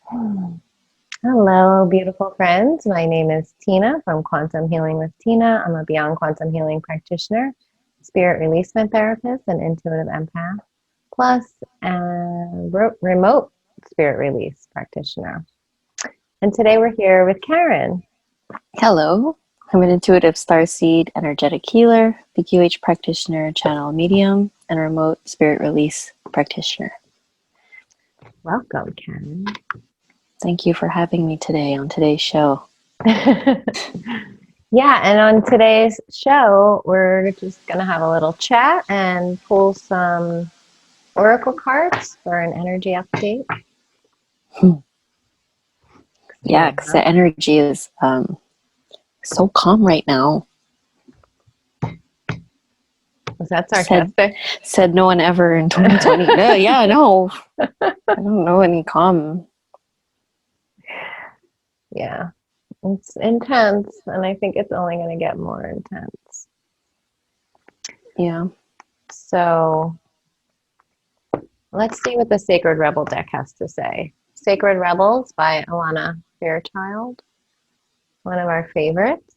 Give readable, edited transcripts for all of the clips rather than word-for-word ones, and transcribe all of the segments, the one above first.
Hmm. Hello, beautiful friends. My name is Tina from Quantum Healing with Tina. I'm a Beyond Quantum Healing practitioner, spirit releasement therapist, and intuitive empath, plus a remote spirit release practitioner. And today we're here with Karen. Hello, I'm an intuitive starseed energetic healer, PQH practitioner, channel medium, and remote spirit release practitioner. Welcome, Karen. Thank you for having me today on today's show. Yeah, and on today's show, we're just going to have a little chat and pull some oracle cards for an energy update. Yeah, because the energy is so calm right now. Was that sarcastic? Said no one ever in 2020. No. I don't know any calm. Yeah, it's intense, and I think it's only going to get more intense. Yeah. So let's see what the Sacred Rebel deck has to say. Sacred Rebels by Alana Fairchild, one of our favorites.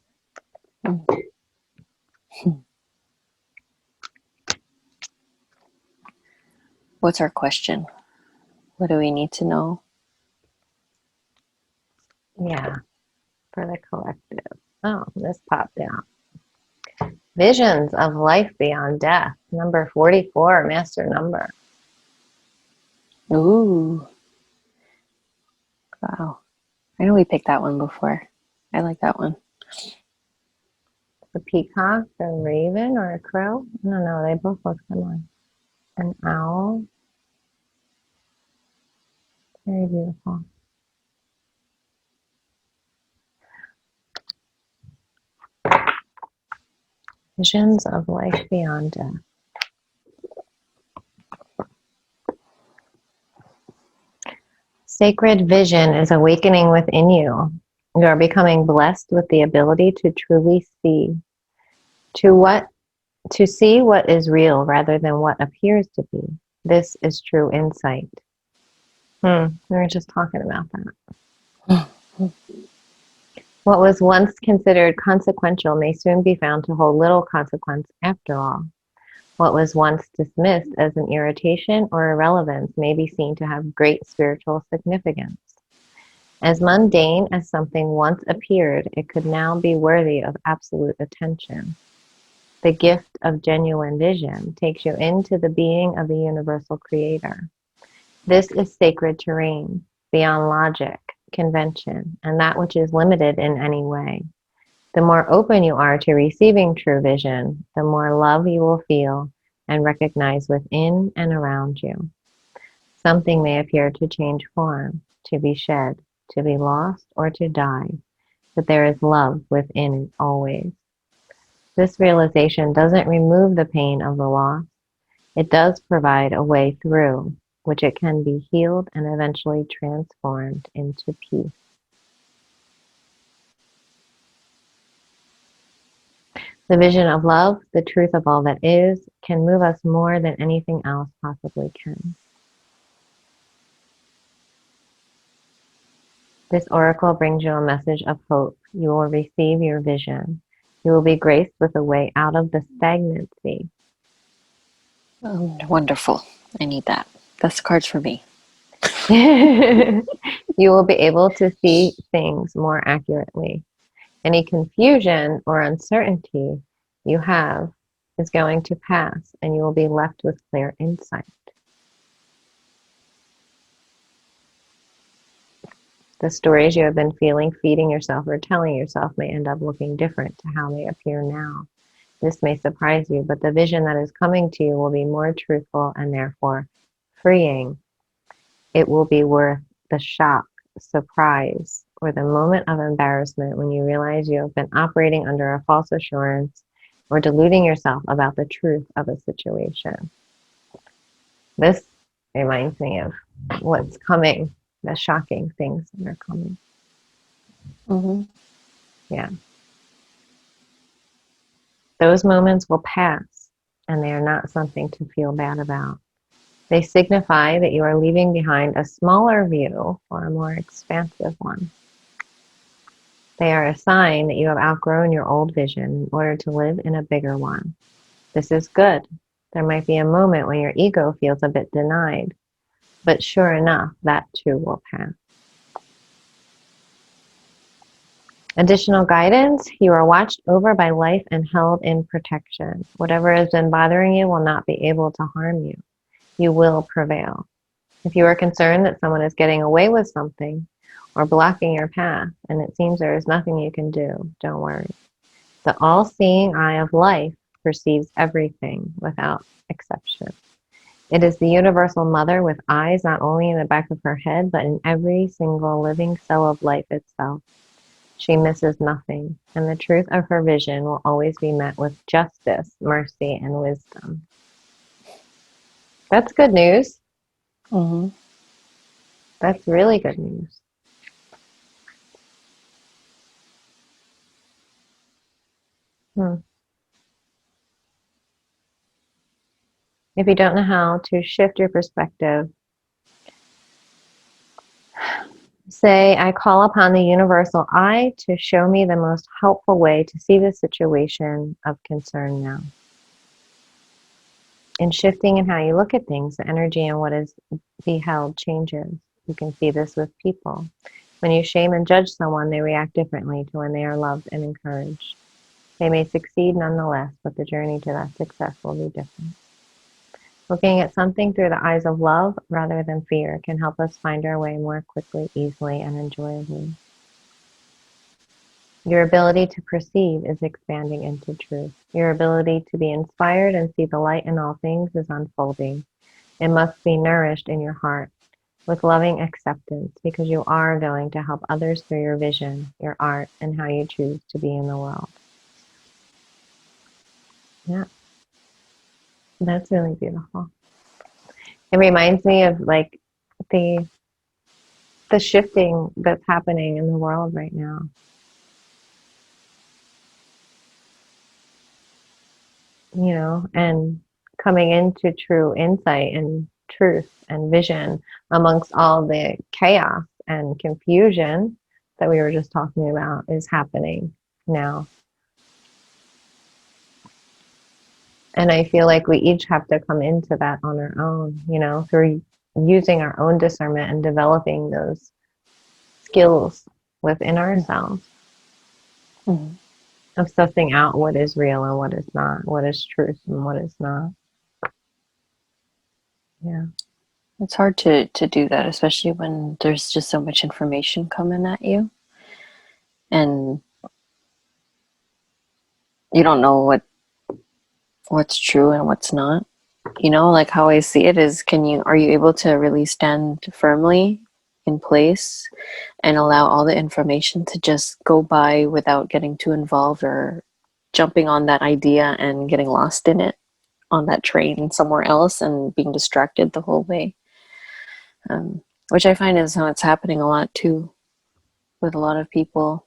What's our question? What do we need to know? Yeah, for the collective. Oh, this popped out. Visions of life beyond death, number 44, master number. Ooh. Wow. I know we picked that one before. I like that one. A peacock, a raven, or a crow? I don't know, they both look similar. An owl. Very beautiful. Visions of life beyond death. Sacred vision is awakening within you. You are becoming blessed with the ability to truly see, to see what is real rather than what appears to be. This is true insight. We were just talking about that. What was once considered consequential may soon be found to hold little consequence after all. What was once dismissed as an irritation or irrelevance may be seen to have great spiritual significance. As mundane as something once appeared, it could now be worthy of absolute attention. The gift of genuine vision takes you into the being of the universal creator. This is sacred terrain, beyond logic, convention, and that which is limited in any way. The more open you are to receiving true vision, the more love you will feel and recognize within and around you. Something may appear to change form, to be shed, to be lost, or to die, but there is love within it always. This realization doesn't remove the pain of the loss. It does provide a way through which it can be healed and eventually transformed into peace. The vision of love, the truth of all that is, can move us more than anything else possibly can. This oracle brings you a message of hope. You will receive your vision. You will be graced with a way out of the stagnancy. Oh, wonderful. I need that. That's the cards for me. You will be able to see things more accurately. Any confusion or uncertainty you have is going to pass, and you will be left with clear insight. The stories you have been feeding yourself, or telling yourself may end up looking different to how they appear now. This may surprise you, but the vision that is coming to you will be more truthful and therefore freeing. It will be worth the shock, surprise, or the moment of embarrassment when you realize you have been operating under a false assurance or deluding yourself about the truth of a situation. This reminds me of what's coming, the shocking things that are coming. Mm-hmm. Yeah. Those moments will pass, and they are not something to feel bad about. They signify that you are leaving behind a smaller view for a more expansive one. They are a sign that you have outgrown your old vision in order to live in a bigger one. This is good. There might be a moment when your ego feels a bit denied, but sure enough, that too will pass. Additional guidance, you are watched over by life and held in protection. Whatever has been bothering you will not be able to harm you. You will prevail. If you are concerned that someone is getting away with something or blocking your path, and it seems there is nothing you can do, don't worry. The all-seeing eye of life perceives everything without exception. It is the universal mother with eyes not only in the back of her head, but in every single living cell of life itself. She misses nothing, and the truth of her vision will always be met with justice, mercy, and wisdom. That's good news. Mm-hmm. That's really good news. If you don't know how to shift your perspective, say, I call upon the universal I to show me the most helpful way to see the situation of concern now. In shifting in how you look at things, the energy and what is beheld changes. You can see this with people. When you shame and judge someone, they react differently to when they are loved and encouraged. They may succeed nonetheless, but the journey to that success will be different. Looking at something through the eyes of love rather than fear can help us find our way more quickly, easily, and enjoyably. Your ability to perceive is expanding into truth. Your ability to be inspired and see the light in all things is unfolding. It must be nourished in your heart with loving acceptance, because you are going to help others through your vision, your art, and how you choose to be in the world. Yeah. That's really beautiful. It reminds me of like the shifting that's happening in the world right now. You know, and coming into true insight and truth and vision amongst all the chaos and confusion that we were just talking about is happening now. And I feel like we each have to come into that on our own, you know, through using our own discernment and developing those skills within ourselves. Mm-hmm. Of sussing out what is real and what is not, what is truth and what is not. Yeah. It's hard to do that, especially when there's just so much information coming at you. And you don't know what's true and what's not. You know, like how I see it is, are you able to really stand firmly in place and allow all the information to just go by without getting too involved or jumping on that idea and getting lost in it on that train somewhere else and being distracted the whole way? Which I find is how it's happening a lot too, with a lot of people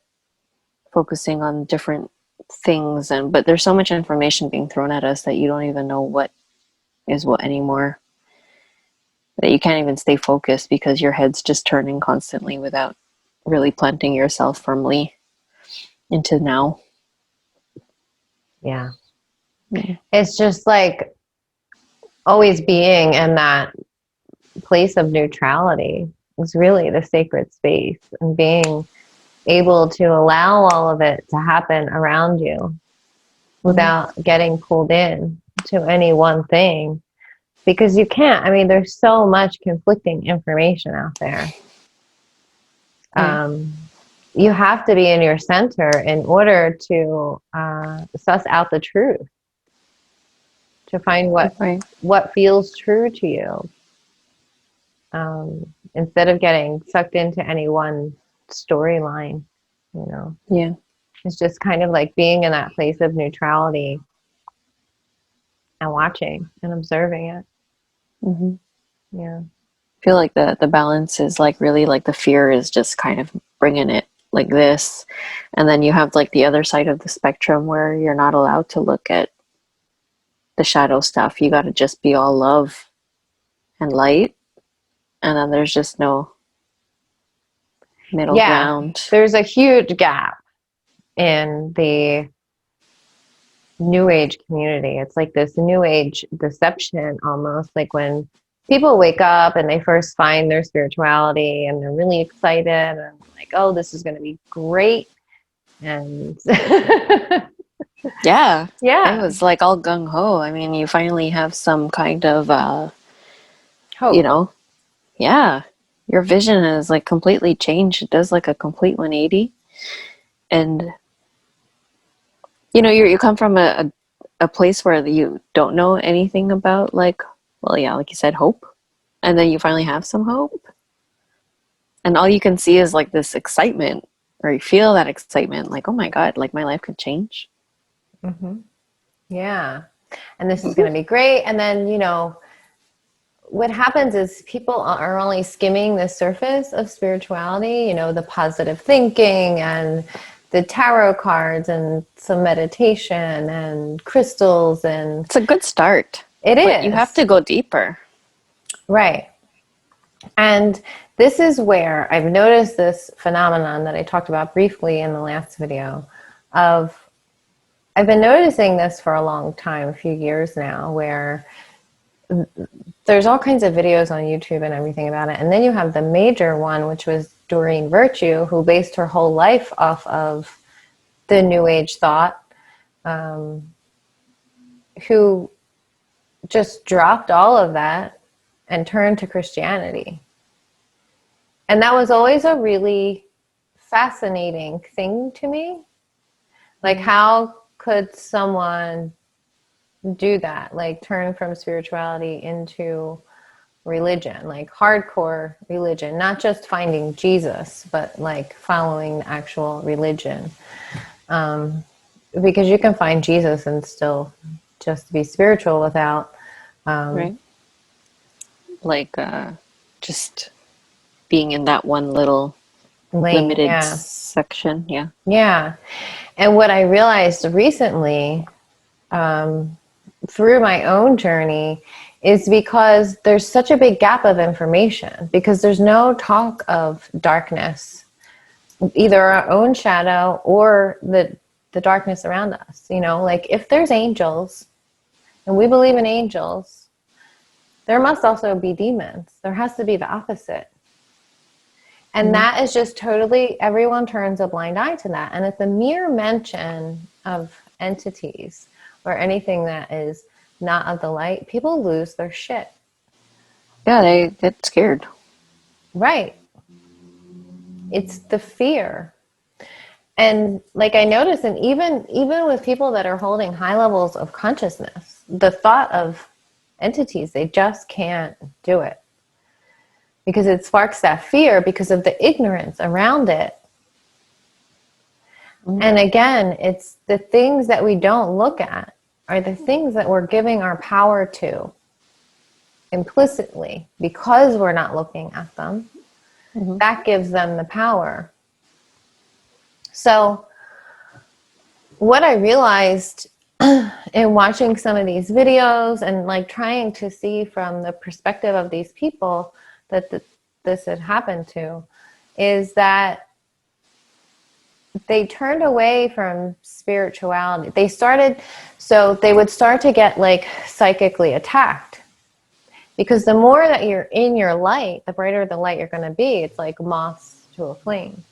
focusing on different things, but there's so much information being thrown at us that you don't even know what is what anymore, that you can't even stay focused because your head's just turning constantly without really planting yourself firmly into now. Yeah. It's just like always being in that place of neutrality is really the sacred space, and being able to allow all of it to happen around you without getting pulled in to any one thing, because you can't. I mean, there's so much conflicting information out there. You have to be in your center in order to suss out the truth, to find what feels true to you, instead of getting sucked into any one storyline, you know. Yeah. It's just kind of like being in that place of neutrality and watching and observing it. Mm-hmm. Yeah. I feel like the balance is like really like the fear is just kind of bringing it like this, and then you have like the other side of the spectrum where you're not allowed to look at the shadow stuff. You got to just be all love and light, and then there's just no middle ground. There's a huge gap in the New Age community. It's like this New Age deception almost, like when people wake up and they first find their spirituality and they're really excited and like, oh, this is going to be great. And yeah. Yeah. It was like all gung-ho. I mean, you finally have some kind of, hope. you know, yeah, your vision is like completely changed. It does like a complete 180. And, you know, you come from a place where you don't know anything about, like, well, yeah, like you said, hope. And then you finally have some hope. And all you can see is like this excitement, or you feel that excitement, like, oh my God, like my life could change. Mm-hmm. Yeah. And this is going to be great. And then, you know, what happens is people are only skimming the surface of spirituality, you know, the positive thinking and the tarot cards and some meditation and crystals. And it's a good start. It is. But you have to go deeper. Right. And this is where I've noticed this phenomenon that I talked about briefly in the last video of, I've been noticing this for a long time, a few years now, where there's all kinds of videos on YouTube and everything about it. And then you have the major one, which was Doreen Virtue, who based her whole life off of the New Age thought, who just dropped all of that and turned to Christianity. And that was always a really fascinating thing to me. Like, how could someone do that? Like, turn from spirituality into religion, like hardcore religion, not just finding Jesus, but like following the actual religion. Because you can find Jesus and still just be spiritual without... right. Like, just being in that one little limited section. Yeah. Yeah. And what I realized recently, through my own journey, is because there's such a big gap of information, because there's no talk of darkness, either our own shadow or the darkness around us. You know, like if there's angels and we believe in angels, there must also be demons. There has to be the opposite. And that is just totally, everyone turns a blind eye to that. And at the mere mention of entities or anything that is not of the light, people lose their shit. Yeah, they get scared. Right. It's the fear. And like I noticed, and even with people that are holding high levels of consciousness, the thought of entities, they just can't do it. Because it sparks that fear because of the ignorance around it. And again, it's the things that we don't look at are the things that we're giving our power to implicitly, because we're not looking at them. That gives them the power. So what I realized in watching some of these videos and like trying to see from the perspective of these people that this had happened to, is that they turned away from spirituality. They would start to get like psychically attacked, because the more that you're in your light, the brighter the light you're going to be. It's like moths to a flame.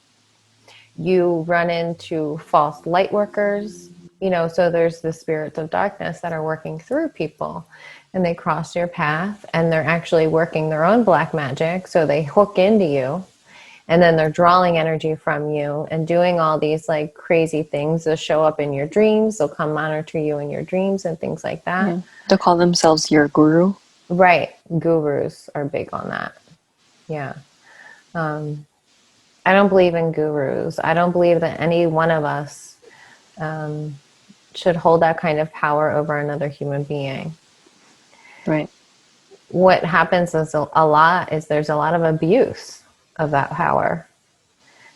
You run into false light workers, you know, so there's the spirits of darkness that are working through people, and they cross your path and they're actually working their own black magic. So they hook into you, and then they're drawing energy from you and doing all these like crazy things. They'll show up in your dreams. They'll come monitor you in your dreams and things like that. Yeah. They'll call themselves your guru. Right. Gurus are big on that. Yeah. I don't believe in gurus. I don't believe that any one of us should hold that kind of power over another human being. Right. What happens is there's a lot of abuse of that power.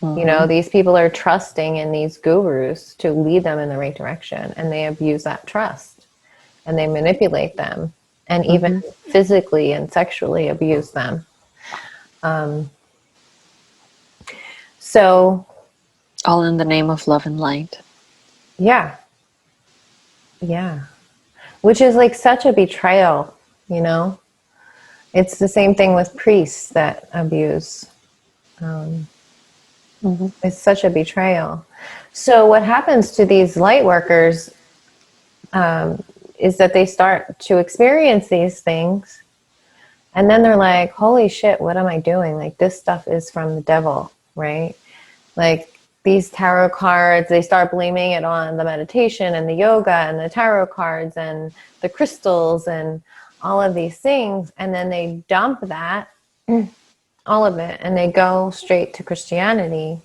You know, these people are trusting in these gurus to lead them in the right direction, and they abuse that trust and they manipulate them and even physically and sexually abuse them. So all in the name of love and light. yeah, which is like such a betrayal, you know. It's the same thing with priests that abuse. It's such a betrayal. So what happens to these light workers is that they start to experience these things, and then they're like, holy shit, what am I doing? Like, this stuff is from the devil, right? Like, these tarot cards, they start blaming it on the meditation and the yoga and the tarot cards and the crystals and all of these things, and then they dump that, all of it, and they go straight to Christianity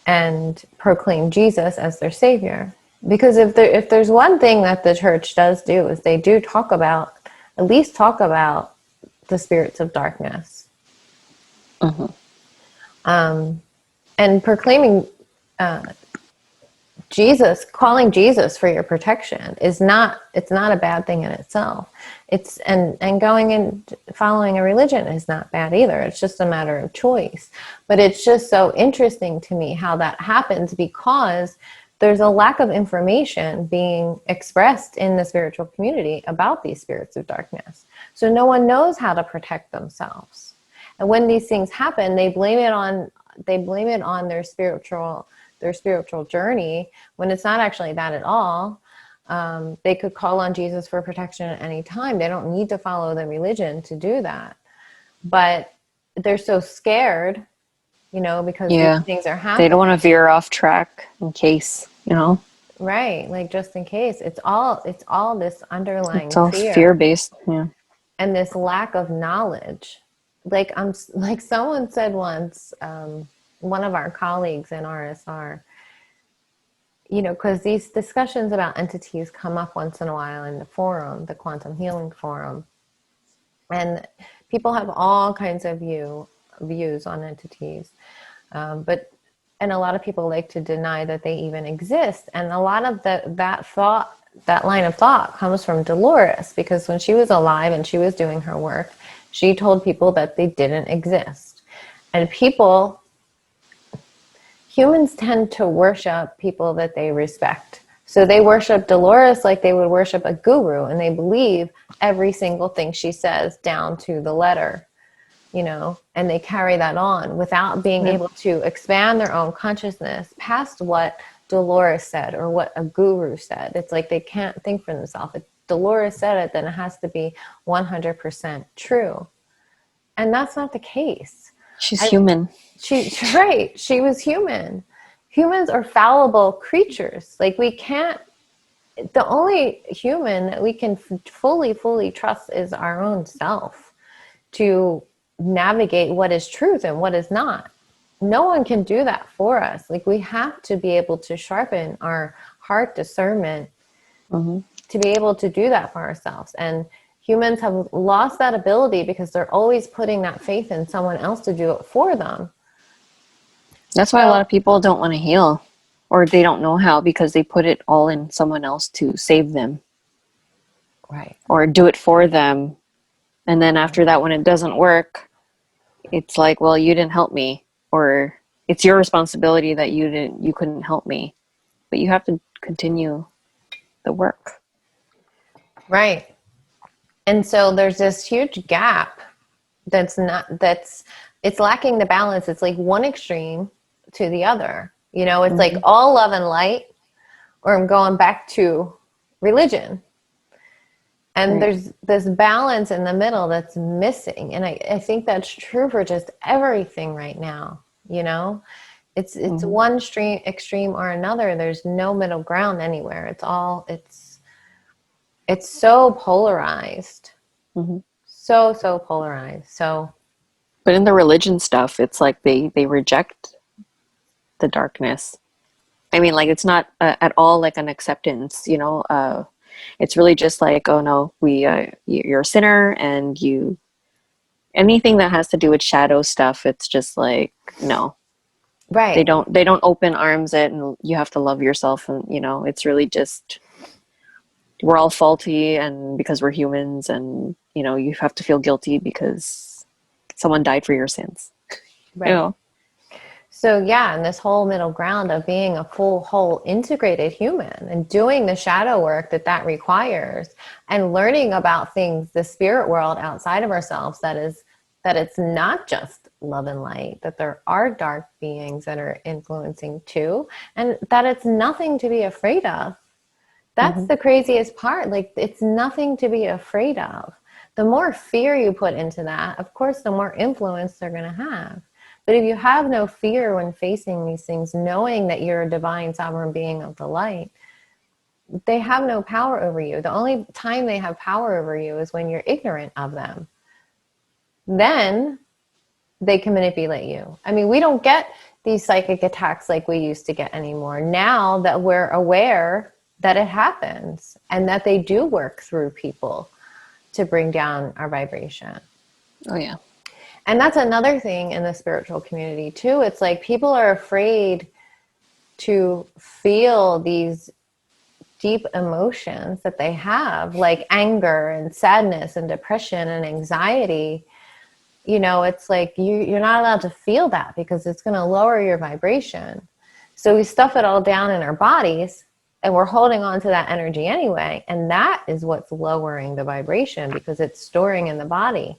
and proclaim Jesus as their savior. Because if there's one thing that the church does do, is they do talk about, at least talk about, the spirits of darkness. And proclaiming Jesus, calling Jesus for your protection it's not a bad thing in itself. It's and going and following a religion is not bad either. It's just a matter of choice. But it's just so interesting to me how that happens, because there's a lack of information being expressed in the spiritual community about these spirits of darkness. So no one knows how to protect themselves. And when these things happen, they blame it on their spiritual journey, when it's not actually that at all. They could call on Jesus for protection at any time. They don't need to follow the religion to do that. But they're so scared, you know, because these things are happening. They don't want to veer off track in case, you know. Right, like just in case. It's all this underlying it's all fear-based, yeah. And this lack of knowledge. Like someone said once, one of our colleagues in RSR, you know, because these discussions about entities come up once in a while in the forum, the Quantum Healing Forum, and people have all kinds of views on entities, and a lot of people like to deny that they even exist. And a lot of that line of thought comes from Dolores, because when she was alive and she was doing her work, she told people that they didn't exist. And humans tend to worship people that they respect. So they worship Dolores like they would worship a guru, and they believe every single thing she says down to the letter, you know, and they carry that on without being able to expand their own consciousness past what Dolores said or what a guru said. It's like they can't think for themselves. If Dolores said it, then it has to be 100% true. And that's not the case. She's human. Right. She was human. Humans are fallible creatures. Like, we can't, the only human that we can fully trust is our own self to navigate what is truth and what is not. No one can do that for us. Like, we have to be able to sharpen our heart discernment to be able to do that for ourselves. And humans have lost that ability because they're always putting that faith in someone else to do it for them. That's why a lot of people don't want to heal, or they don't know how, because they put it all in someone else to save them. Right. Or do it for them. And then after that, when it doesn't work, it's like, well, you didn't help me, or it's your responsibility that you couldn't help me. But you have to continue the work. Right. And so there's this huge gap it's lacking the balance. It's like one extreme to the other. You know, it's like all love and light, or I'm going back to religion. And there's this balance in the middle that's missing. And I think that's true for just everything right now. You know, it's one extreme or another. There's no middle ground anywhere. It's so polarized. So polarized. So, but in the religion stuff, it's like they reject the darkness. I mean, like, it's not at all like an acceptance, you know. It's really just like, oh no, you're a sinner, and anything that has to do with shadow stuff, it's just like, no. Right. They don't open arms it, and you have to love yourself, and, you know, it's really just we're all faulty, and because we're humans, and you know, you have to feel guilty because someone died for your sins. Right. You know? So yeah, and this whole middle ground of being a full, whole, integrated human and doing the shadow work that that requires, and learning about things, the spirit world outside of ourselves, that it's not just love and light, that there are dark beings that are influencing too, and that it's nothing to be afraid of. That's Mm-hmm. the craziest part. Like, it's nothing to be afraid of. The more fear you put into that, of course, the more influence they're going to have. But if you have no fear when facing these things, knowing that you're a divine sovereign being of the light, they have no power over you. The only time they have power over you is when you're ignorant of them. Then they can manipulate you. I mean, we don't get these psychic attacks like we used to get anymore. Now that we're aware that it happens and that they do work through people to bring down our vibration. Oh yeah. And that's another thing in the spiritual community too. It's like people are afraid to feel these deep emotions that they have, like anger and sadness and depression and anxiety. You know, it's like you're not allowed to feel that because it's going to lower your vibration. So we stuff it all down in our bodies, and we're holding on to that energy anyway. And that is what's lowering the vibration, because it's storing in the body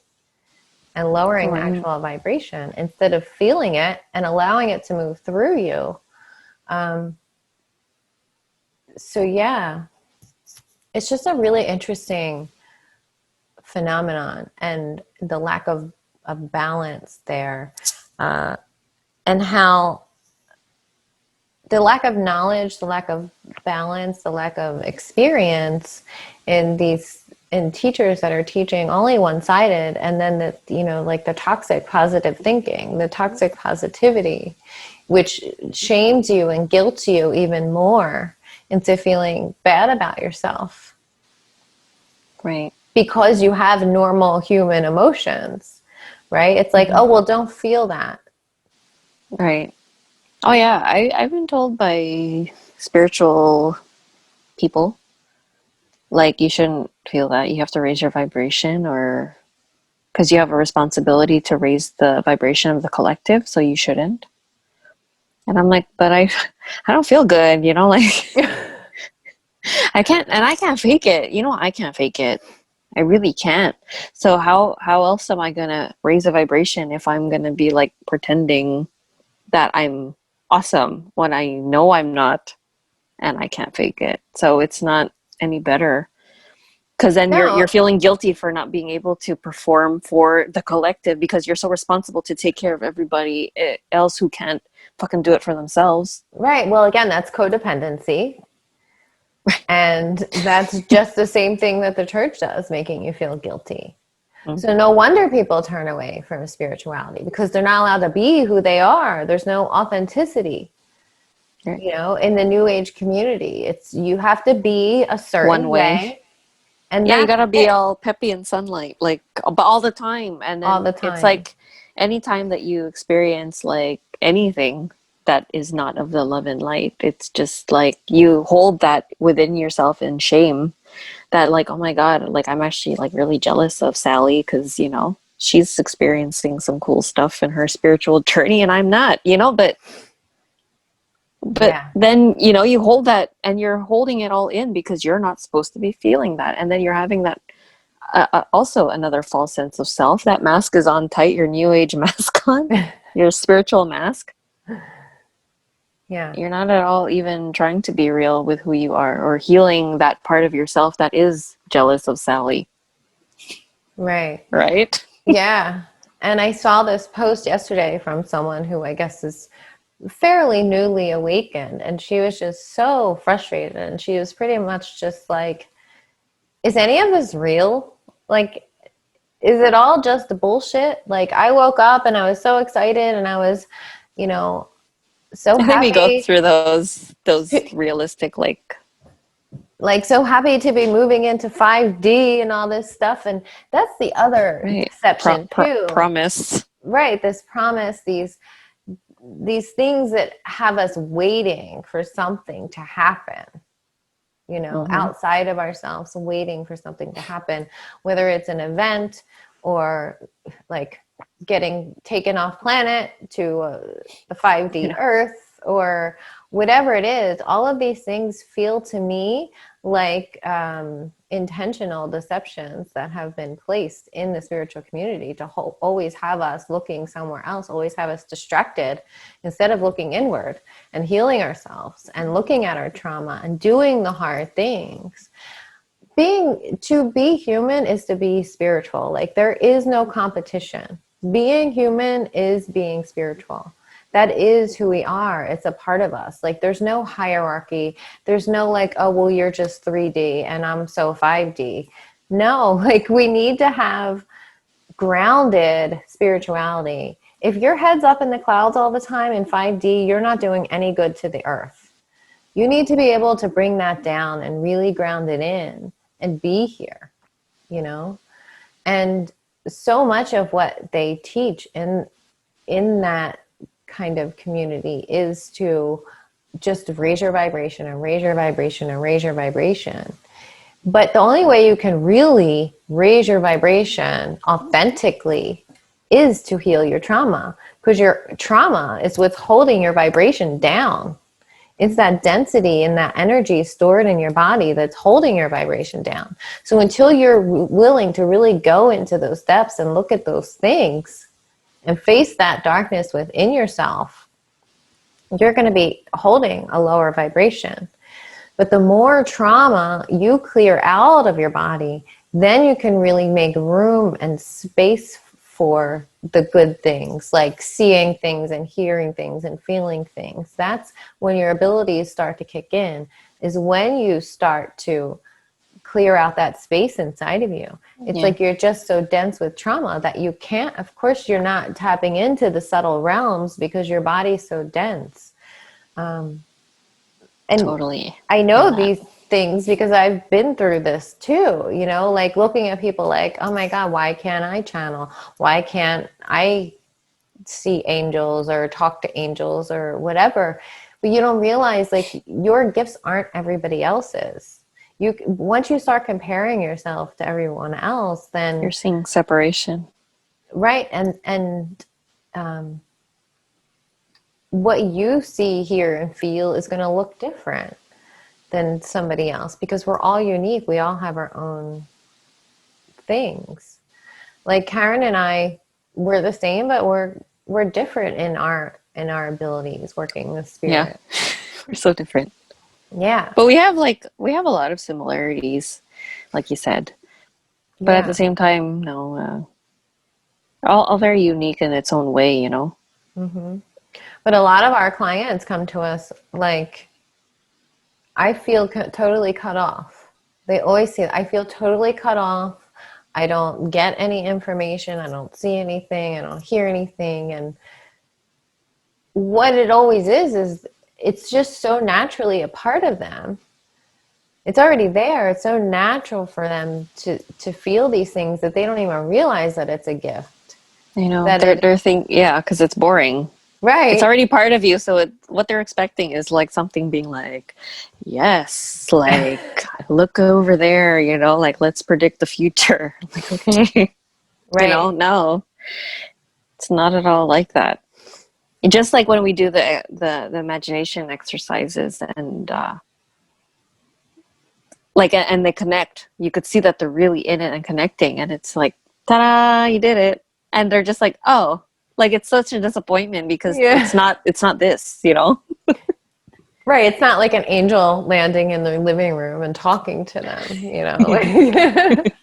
and lowering the actual vibration instead of feeling it and allowing it to move through you. So yeah, it's just a really interesting phenomenon, and the lack of balance there, and how the lack of knowledge, the lack of balance, the lack of experience in teachers that are teaching only one-sided, and then the, you know, like the toxic positive thinking, the toxic positivity, which shames you and guilts you even more into feeling bad about yourself. Right. Because you have normal human emotions, right? It's like, oh, well, don't feel that. Right. Oh yeah, I've been told by spiritual people, like, you shouldn't feel that. You have to raise your vibration, or because you have a responsibility to raise the vibration of the collective, so you shouldn't. And I'm like, but I don't feel good, you know, like I can't fake it. You know, I can't fake it. I really can't. So how else am I gonna raise a vibration if I'm gonna be like pretending that I'm awesome when I know I'm not, and I can't fake it? So it's not any better, because then No, you're feeling guilty for not being able to perform for the collective, because you're so responsible to take care of everybody else who can't fucking do it for themselves. right. Well, again, that's codependency. And that's just the same thing that the church does, making you feel guilty. Mm-hmm. So no wonder people turn away from spirituality, because they're not allowed to be who they are. There's no authenticity. Right. You know, in the new age community, it's, you have to be a certain One way. and Yeah, you that's gotta be it. all peppy in sunlight, like, all the time. And All then the it's time. like, anytime that you experience like anything that is not of the love and light, it's just like you hold that within yourself in shame, that like, oh my God, like I'm actually like really jealous of Sally, because, you know, she's experiencing some cool stuff in her spiritual journey and I'm not, you know. But Yeah. then, you know, you hold that, and you're holding it all in because you're not supposed to be feeling that. And then you're having that also another false sense of self. That mask is on tight, your new age mask on, your spiritual mask. Yeah. You're not at all even trying to be real with who you are, or healing that part of yourself that is jealous of Sally. Right. Right? Yeah. And I saw this post yesterday from someone who I guess is fairly newly awakened, and she was just so frustrated, and she was pretty much just like, is any of this real? Like, is it all just bullshit? Like, I woke up and I was so excited, and I was, you know, so I think we go happy, through those realistic, like so happy to be moving into 5D and all this stuff. And that's the other right, deception too. promise. Right, this promise, these things that have us waiting for something to happen. you know, Mm-hmm. outside of ourselves, waiting for something to happen, whether it's an event or like getting taken off planet to the 5D Yeah. Earth or whatever it is. All of these things feel to me like intentional deceptions that have been placed in the spiritual community to always have us looking somewhere else, always have us distracted instead of looking inward and healing ourselves and looking at our trauma and doing the hard things. To be human is to be spiritual. Like, there is no competition. Being human is being spiritual. That is who we are. It's a part of us. Like, there's no hierarchy. There's no like, oh, well, you're just 3D and I'm so 5D. No, like, we need to have grounded spirituality. If your head's up in the clouds all the time in 5D, you're not doing any good to the earth. You need to be able to bring that down and really ground it in and be here, you know? And so much of what they teach in that kind of community is to just raise your vibration and raise your vibration and raise your vibration. But the only way you can really raise your vibration authentically is to heal your trauma, because your trauma is withholding your vibration down. It's that density and that energy stored in your body that's holding your vibration down. So until you're willing to really go into those depths and look at those things and face that darkness within yourself, you're going to be holding a lower vibration. But the more trauma you clear out of your body, then you can really make room and space for the good things, like seeing things and hearing things and feeling things. That's when your abilities start to kick in, is when you start to clear out that space inside of you. It's like you're just so dense with trauma that you can't, of course, you're not tapping into the subtle realms because your body's so dense. And Totally. I know these things because I've been through this too, you know, like looking at people like, oh my God, why can't I channel? Why can't I see angels or talk to angels or whatever? But you don't realize, like, your gifts aren't everybody else's. Once you start comparing yourself to everyone else, then you're seeing separation. right. And what you see, hear, and feel is going to look different than somebody else, because we're all unique. We all have our own things. Like Karen and I, we're the same, but we're different in our abilities working with spirit. Yeah. We're so different. Yeah. But we have a lot of similarities, like you said. But at the same time, no, all very unique in its own way, you know. Mm-hmm. But a lot of our clients come to us like, I feel totally cut off. They always say, I feel totally cut off. I don't get any information. I don't see anything. I don't hear anything. And what it always is it's just so naturally a part of them. It's already there. It's so natural for them to feel these things that they don't even realize that it's a gift. You know, That they're thinking, yeah, because it's boring. right. It's already part of you, so what they're expecting is like something being like, yes, like look over there, you know, like let's predict the future. Like, okay, Right. you know, no, it's not at all like that. Just like when we do the imagination exercises and like and they connect, you could see that they're really in it and connecting, and it's like, ta-da, you did it, and they're just like, oh. Like, it's such a disappointment because it's not this, you know? Right. It's not like an angel landing in the living room and talking to them, you know? Like,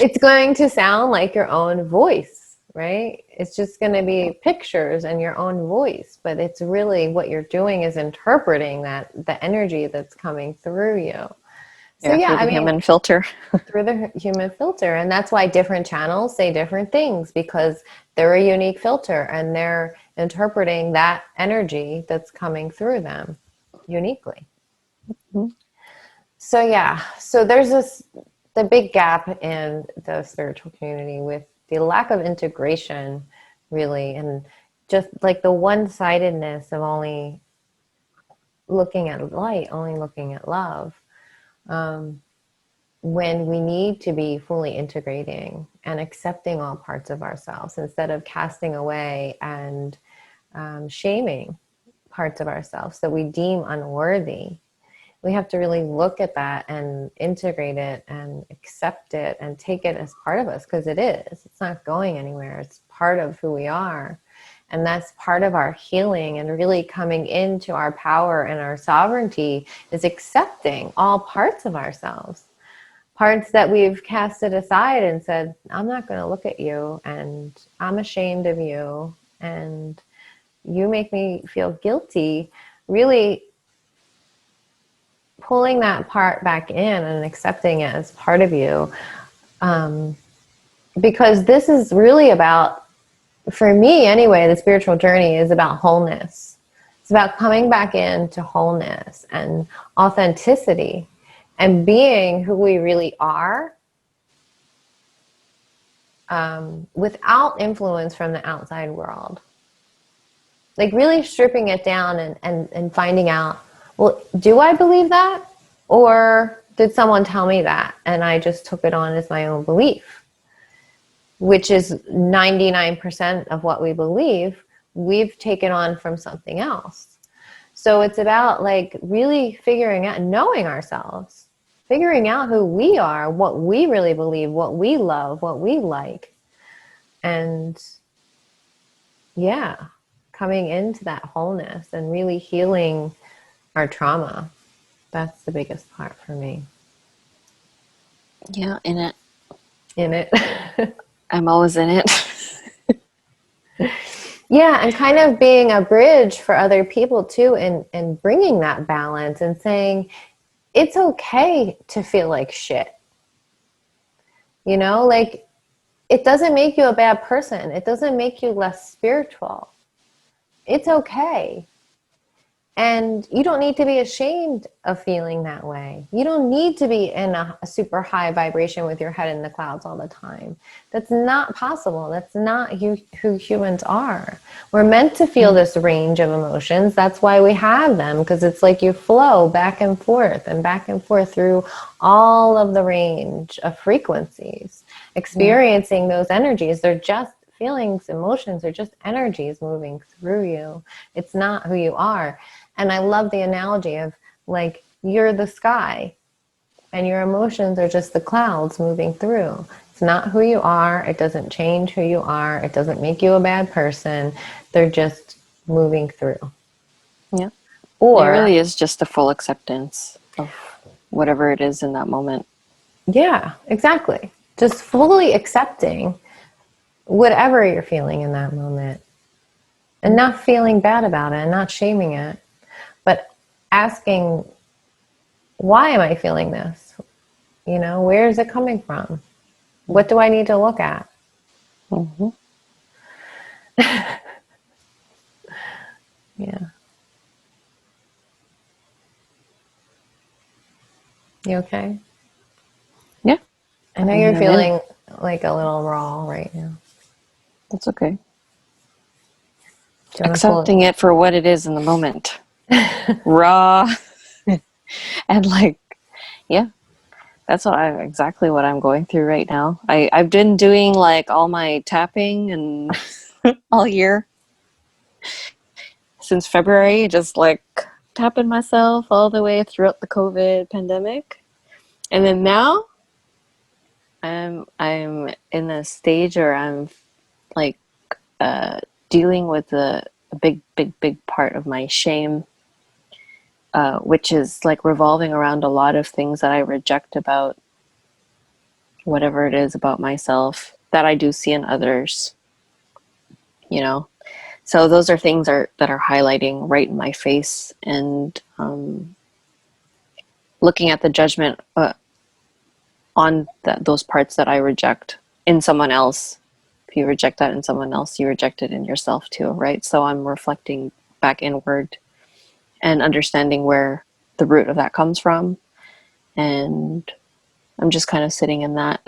it's going to sound like your own voice, right? It's just going to be pictures and your own voice, but it's really what you're doing is interpreting the energy that's coming through you. So Yeah, through the human filter. Through the human filter. And that's why different channels say different things, because they're a unique filter and they're interpreting that energy that's coming through them uniquely. Mm-hmm. So there's the big gap in the spiritual community with the lack of integration, really, and just like the one-sidedness of only looking at light, only looking at love, when we need to be fully integrating and accepting all parts of ourselves instead of casting away and shaming parts of ourselves that we deem unworthy. We have to really look at that and integrate it and accept it and take it as part of us, because it is. It's not going anywhere. It's part of who we are. And that's part of our healing and really coming into our power and our sovereignty, is accepting all parts of ourselves. Parts that we've casted aside and said, I'm not going to look at you, and I'm ashamed of you, and you make me feel guilty. Really pulling that part back in and accepting it as part of you. Because this is really about, for me anyway, the spiritual journey is about wholeness. It's about coming back into wholeness and authenticity and being who we really are, without influence from the outside world. Like really stripping it down and finding out, well, do I believe that? Or did someone tell me that and I just took it on as my own belief? Which is 99% of what we believe, we've taken on from something else. So it's about like really figuring out, knowing ourselves, figuring out who we are, what we really believe, what we love, what we like. And yeah, coming into that wholeness and really healing our trauma. That's the biggest part for me. Yeah, in it. In it. I'm always in it. Yeah, and kind of being a bridge for other people too, and bringing that balance and saying, it's okay to feel like shit. You know, like, it doesn't make you a bad person. It doesn't make you less spiritual. It's okay. And you don't need to be ashamed of feeling that way. You don't need to be in a super high vibration with your head in the clouds all the time. That's not possible. That's not who humans are. We're meant to feel this range of emotions. That's why we have them, because it's like you flow back and forth through all of the range of frequencies, experiencing those energies. They're just feelings, emotions are just energies moving through you. It's not who you are. And I love the analogy of, like, you're the sky and your emotions are just the clouds moving through. It's not who you are. It doesn't change who you are. It doesn't make you a bad person. They're just moving through. Yeah. Or it really is just a full acceptance of whatever it is in that moment. Yeah, exactly. Just fully accepting whatever you're feeling in that moment and not feeling bad about it and not shaming it, but asking, why am I feeling this? You know, where is it coming from? What do I need to look at? Mm-hmm. Yeah. You okay? Yeah. I know you're feeling like a little raw right now. That's okay. Do you want to Accepting it for what it is in the moment. Raw. And like, yeah, that's exactly what I'm going through right now. I've been doing like all my tapping and all year since February, just like tapping myself all the way throughout the COVID pandemic. And then now I'm in a stage where I'm like dealing with a big part of my shame, which is like revolving around a lot of things that I reject about whatever it is about myself that I do see in others, you know. So those are things that are highlighting right in my face, and looking at the judgment on those parts that I reject in someone else. If you reject that in someone else, you reject it in yourself too, right? So I'm reflecting back inward and understanding where the root of that comes from, and I'm just kind of sitting in that.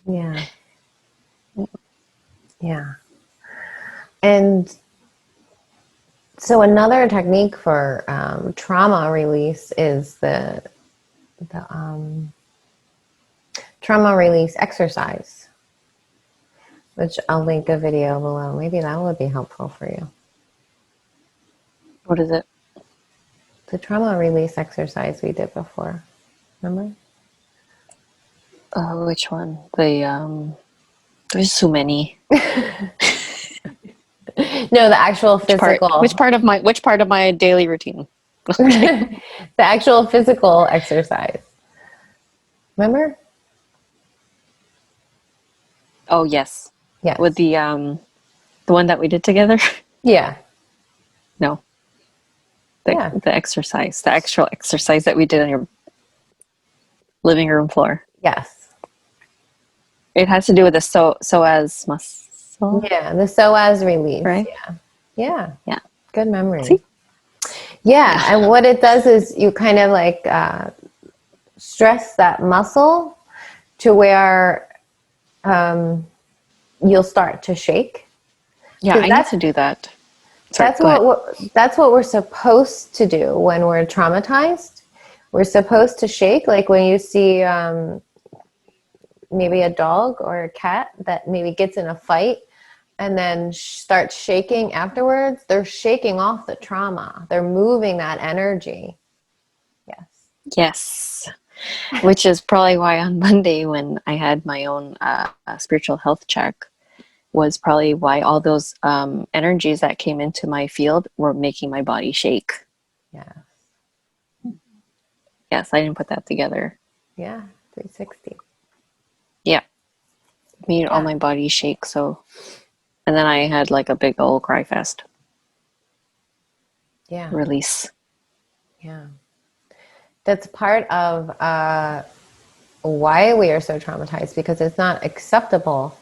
Yeah. Yeah. And So another technique for trauma release is the trauma release exercise, which I'll link a video below. Maybe that would be helpful for you. What is it? The trauma release exercise we did before. Remember? Which one? There's so many. No, the actual physical. Which part of my daily routine? The actual physical exercise. Remember? Oh yes. Yes. With the one that we did together? Yeah. No. The exercise. The actual exercise that we did on your living room floor. Yes. It has to do with the psoas muscle. Yeah, the psoas release. Right? Yeah. Good memory. See? Yeah, and what it does is you kind of like stress that muscle to where you'll start to shake. Yeah, I need to do that. Sorry, That's what we're supposed to do when we're traumatized. We're supposed to shake, like when you see maybe a dog or a cat that maybe gets in a fight and then starts shaking afterwards. They're shaking off the trauma. They're moving that energy. Yes. Which is probably why on Monday when I had my own spiritual health check was probably why all those energies that came into my field were making my body shake. Yes, I didn't put that together. Yeah, 360. Yeah. Made all my body shake, so. And then I had like a big old cry fest. Yeah. Release. Yeah. That's part of why we are so traumatized, because it's not acceptable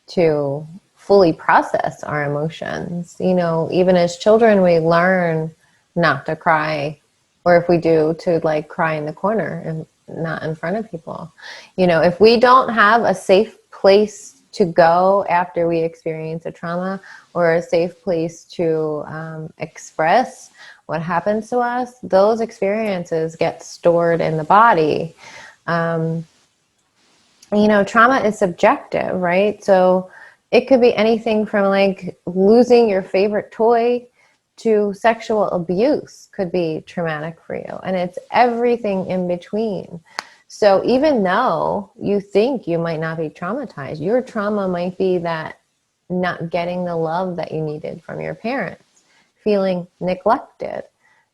to fully process our emotions. You know, even as children, we learn not to cry, or if we do, to like cry in the corner and not in front of people. You know, if we don't have a safe place to go after we experience a trauma, or a safe place to express what happens to us, those experiences get stored in the body. You know, trauma is subjective, right? So it could be anything from like losing your favorite toy to sexual abuse could be traumatic for you. And it's everything in between. So even though you think you might not be traumatized, your trauma might be that not getting the love that you needed from your parents, feeling neglected.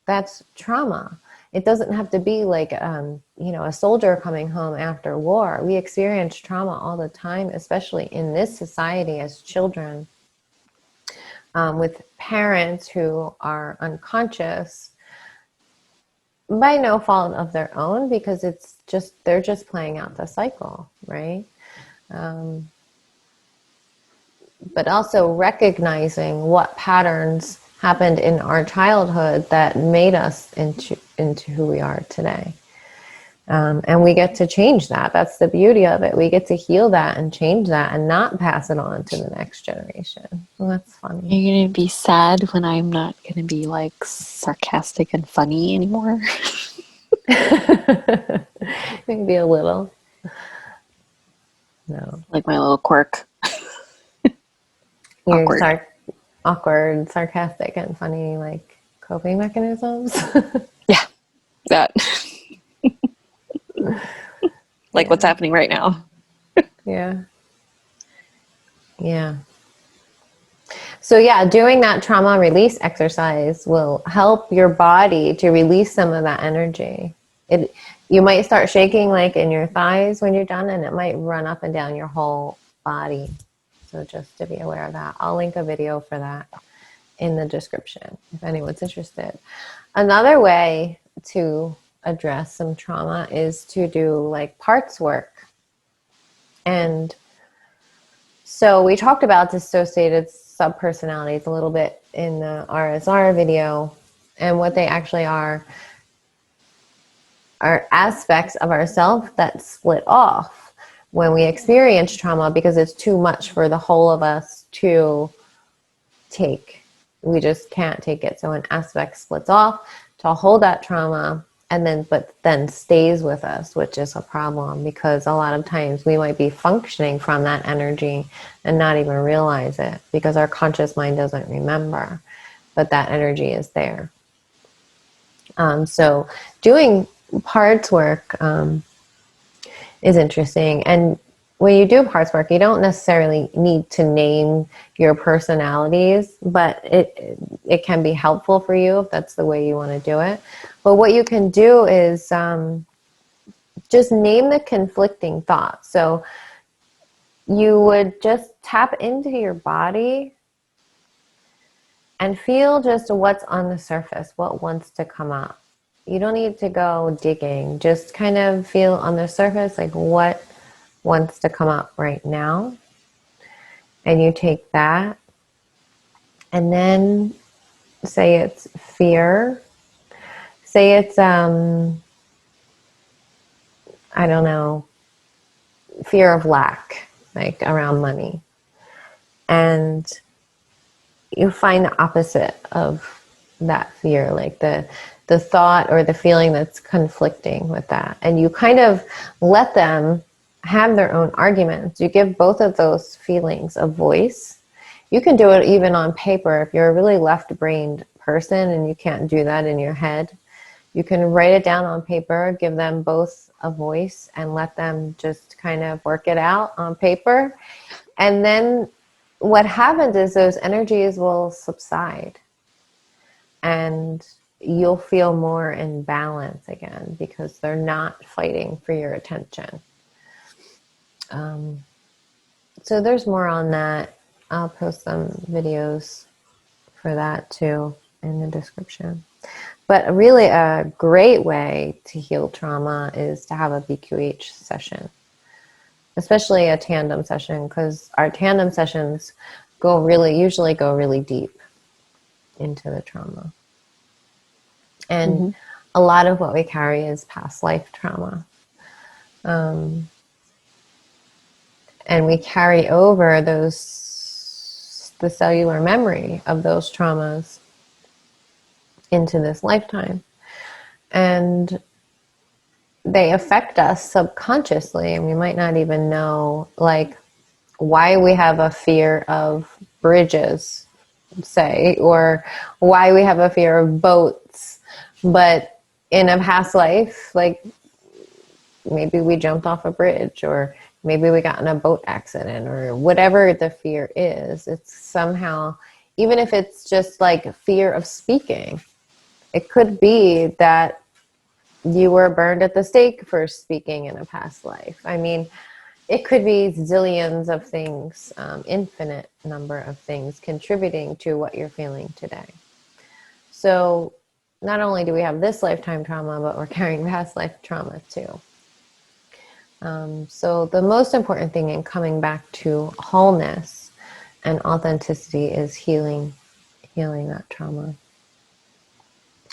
That's trauma. It doesn't have to be like, you know, a soldier coming home after war. We experience trauma all the time, especially in this society as children, with parents who are unconscious by no fault of their own, because it's just, they're just playing out the cycle, right? But also recognizing what patterns happened in our childhood that made us into who we are today. And we get to change that. That's the beauty of it. We get to heal that and change that and not pass it on to the next generation. Well, that's funny. You're going to be sad when I'm not going to be like sarcastic and funny anymore. Maybe a little. No. Like my little quirk. Your awkward, sarcastic, and funny, like, coping mechanisms. Yeah, that. Like what's happening right now. Yeah. So yeah, doing that trauma release exercise will help your body to release some of that energy. You might start shaking like in your thighs when you're done, and it might run up and down your whole body. So just to be aware of that. I'll link a video for that in the description if anyone's interested. Another way to address some trauma is to do like parts work. And so we talked about dissociated subpersonalities a little bit in the RSR video, and what they actually are aspects of ourselves that split off when we experience trauma, because it's too much for the whole of us to take. we just can't take it. So an aspect splits off to hold that trauma, and then stays with us, which is a problem, because a lot of times we might be functioning from that energy and not even realize it, because our conscious mind doesn't remember, but that energy is there. So doing parts work is interesting. And when you do parts work, you don't necessarily need to name your personalities, but it can be helpful for you if that's the way you want to do it. But what you can do is just name the conflicting thoughts. So you would just tap into your body and feel just what's on the surface, what wants to come up. You don't need to go digging. Just kind of feel on the surface, like what wants to come up right now. And you take that, and then say it's fear. Say it's, I don't know, fear of lack, like around money. And you find the opposite of that fear, like the thought or the feeling that's conflicting with that. And you kind of let them have their own arguments. You give both of those feelings a voice. You can do it even on paper. If you're a really left-brained person and you can't do that in your head, you can write it down on paper, give them both a voice, and let them just kind of work it out on paper. And then what happens is those energies will subside, and you'll feel more in balance again, because they're not fighting for your attention. So there's more on that. I'll post some videos for that too in the description. But really a great way to heal trauma is to have a BQH session, especially a tandem session, because our tandem sessions usually go really deep into the trauma. And a lot of what we carry is past life trauma. And we carry over the cellular memory of those traumas into this lifetime. And they affect us subconsciously, and we might not even know, like, why we have a fear of bridges, say, or why we have a fear of boats. But in a past life, like, maybe we jumped off a bridge, or maybe we got in a boat accident, or whatever the fear is. It's somehow, even if it's just like fear of speaking, it could be that you were burned at the stake for speaking in a past life. I mean, it could be zillions of things, infinite number of things contributing to what you're feeling today. So not only do we have this lifetime trauma, but we're carrying past life trauma too. So the most important thing in coming back to wholeness and authenticity is healing that trauma.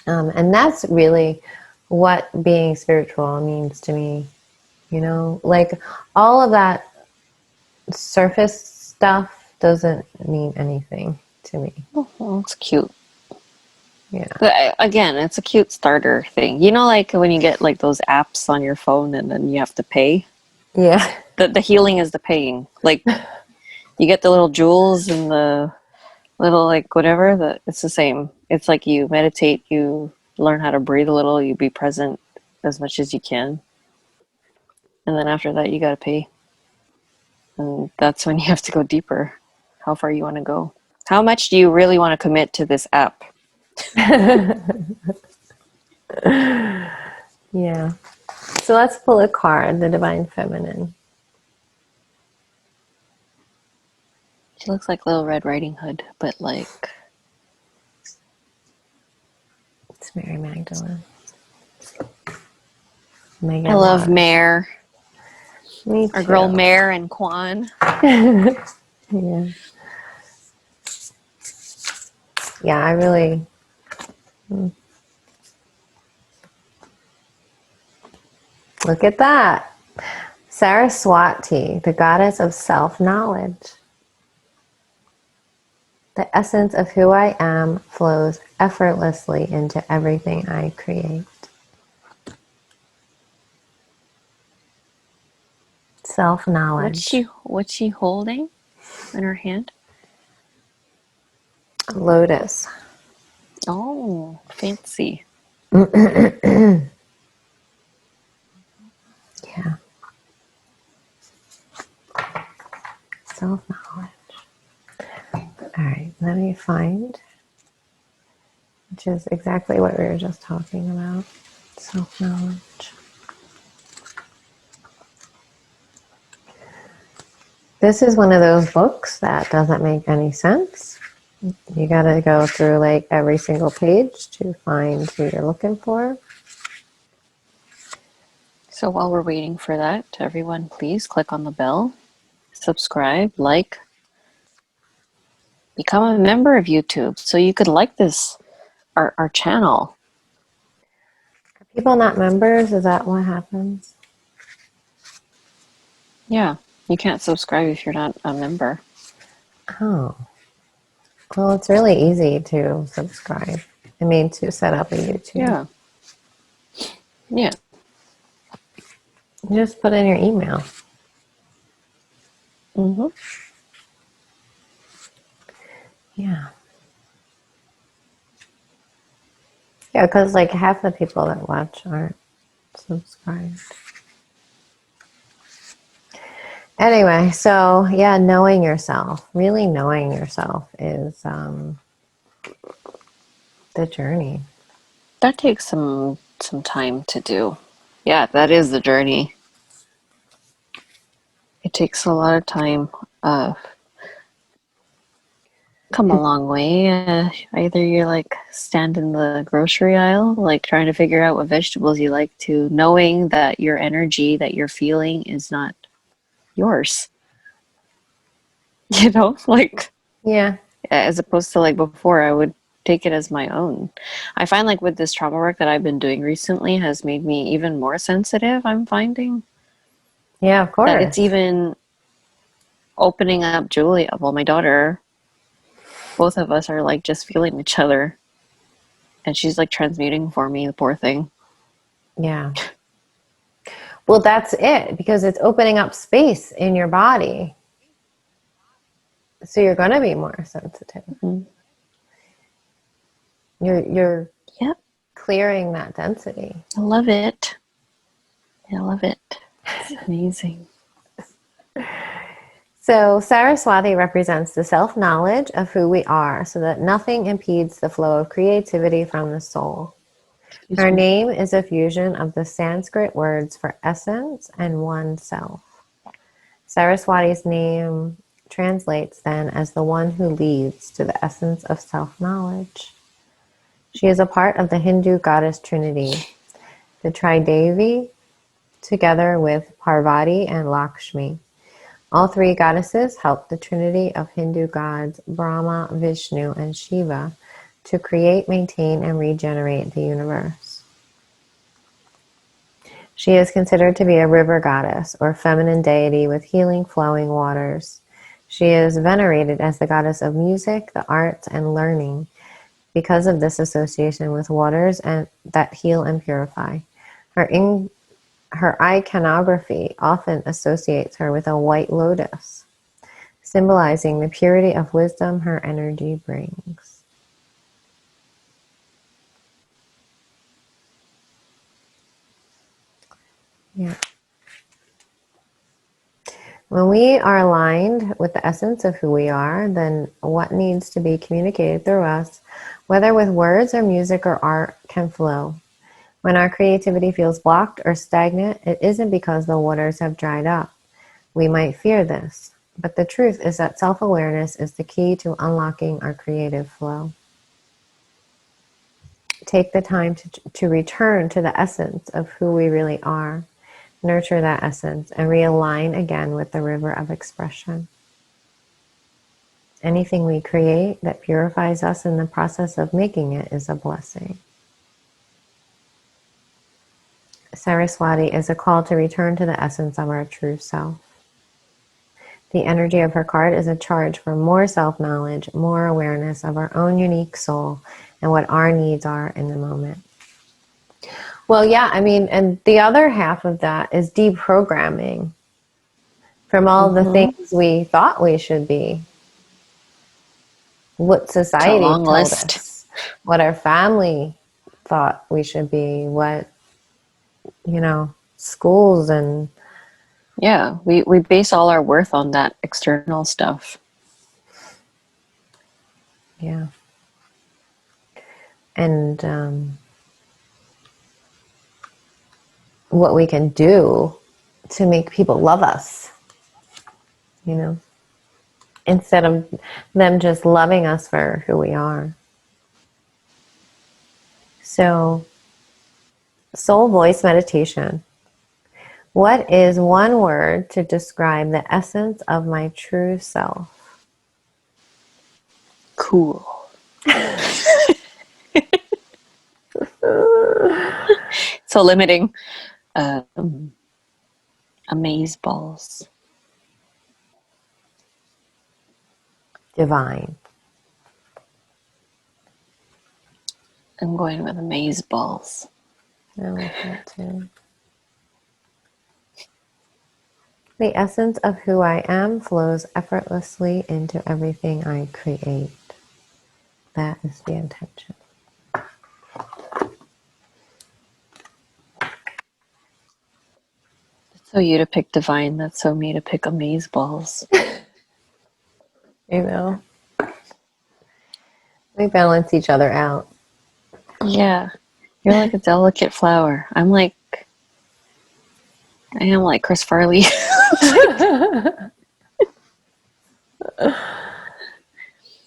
And that's really what being spiritual means to me. You know, like, all of that surface stuff doesn't mean anything to me. Oh, it's cute. Yeah. But again, it's a cute starter thing. You know, like when you get like those apps on your phone and then you have to pay? Yeah. The healing is the paying. Like, you get the little jewels and the little, like, whatever. It's the same. It's like you meditate, you learn how to breathe a little, you be present as much as you can. And then after that, you got to pay. And that's when you have to go deeper. How far you want to go. How much do you really want to commit to this app? Yeah. So let's pull a card, the Divine Feminine. She looks like Little Red Riding Hood, but like... It's Mary Magdalene. I love Mare. Me too. Our girl Mare and Quan. Yeah. Yeah, I really... Look at that. Saraswati, the goddess of self-knowledge. The essence of who I am flows effortlessly into everything I create. Self-knowledge. What's she holding in her hand? Lotus. Oh, fancy. Yeah. Self-knowledge. All right, let me find, which is exactly what we were just talking about. Self-knowledge. This is one of those books that doesn't make any sense. You got to go through like every single page to find who you're looking for. So while we're waiting for that, everyone please click on the bell, subscribe, like, become a member of YouTube so you could like this, our channel. Are people not members? Is that what happens? Yeah, you can't subscribe if you're not a member. Oh. Well, it's really easy to subscribe. I mean, to set up a YouTube. Yeah. Yeah. You just put in your email. Mm-hmm. Yeah. Yeah, because like half the people that watch aren't subscribed. Anyway, so yeah, knowing yourself, really knowing yourself is the journey. That takes some time to do. Yeah, that is the journey. It takes a lot of time. Come a long way. Either you're like stand in the grocery aisle, like trying to figure out what vegetables you like, to knowing that your energy that you're feeling is not yours. You know, like, Yeah. as opposed to like before, I would take it as my own. I find like with this trauma work that I've been doing recently has made me even more sensitive, I'm finding. Yeah, of That it's course. even opening up Julie, well, my daughter, both of us are like just feeling each other. And she's like transmuting for me, the poor thing. Yeah. Well, that's it, because it's opening up space in your body. So you're going to be more sensitive. Mm-hmm. You're Yep. clearing that density. I love it. I love it. It's amazing. So Saraswati represents the self-knowledge of who we are so that nothing impedes the flow of creativity from the soul. Her name is a fusion of the Sanskrit words for essence and one self. Saraswati's name translates then as the one who leads to the essence of self-knowledge. She is a part of the Hindu goddess Trinity, the Tridevi, together with Parvati and Lakshmi. All three goddesses help the trinity of Hindu gods Brahma, Vishnu, and Shiva to create, maintain, and regenerate the universe. She is considered to be a river goddess or feminine deity with healing flowing waters. She is venerated as the goddess of music, the arts, and learning because of this association with waters that heal and purify. Her iconography often associates her with a white lotus, symbolizing the purity of wisdom her energy brings. Yeah. When we are aligned with the essence of who we are, then what needs to be communicated through us, whether with words or music or art, can flow. When our creativity feels blocked or stagnant, it isn't because the waters have dried up. We might fear this, but the truth is that self-awareness is the key to unlocking our creative flow. Take the time to return to the essence of who we really are, nurture that essence, and realign again with the river of expression. Anything we create that purifies us in the process of making it is a blessing. Saraswati is a call to return to the essence of our true self. The energy of her card is a charge for more self-knowledge, more awareness of our own unique soul and what our needs are in the moment. Well, yeah, I mean, and the other half of that is deprogramming from all the things we thought we should be. What It's a society long told list. us, what our family thought we should be, what, schools and... Yeah, we base all our worth on that external stuff. Yeah. And what we can do to make people love us, instead of them just loving us for who we are. So, soul voice meditation. What is one word to describe the essence of my true self? Cool. So limiting. Amazeballs. Divine. I'm going with amazeballs. I like that too. The essence of who I am flows effortlessly into everything I create. That is the intention. That's so you to pick divine. That's so me to pick amazeballs. We balance each other out. Yeah. You're like a delicate flower. I am like Chris Farley.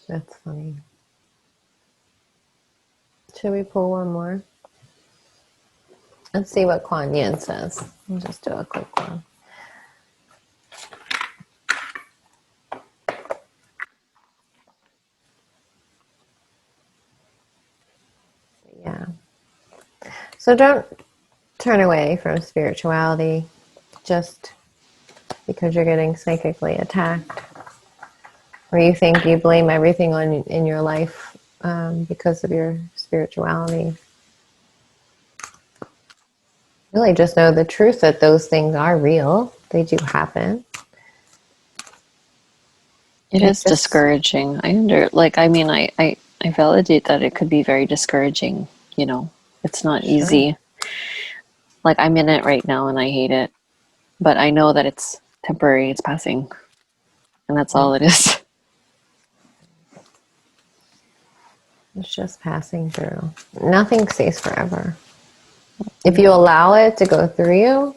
That's funny. Should we pull one more? Let's see what Kuan Yin says. We'll just do a quick one. Yeah. So don't turn away from spirituality just because you're getting psychically attacked, or you think you blame everything in your life because of your spirituality. Really just know the truth that those things are real. They do happen. It is discouraging. I validate that it could be very discouraging, It's not easy. Like, I'm in it right now and I hate it. But I know that it's temporary, it's passing. And that's all it is. It's just passing through. Nothing stays forever. If you allow it to go through you.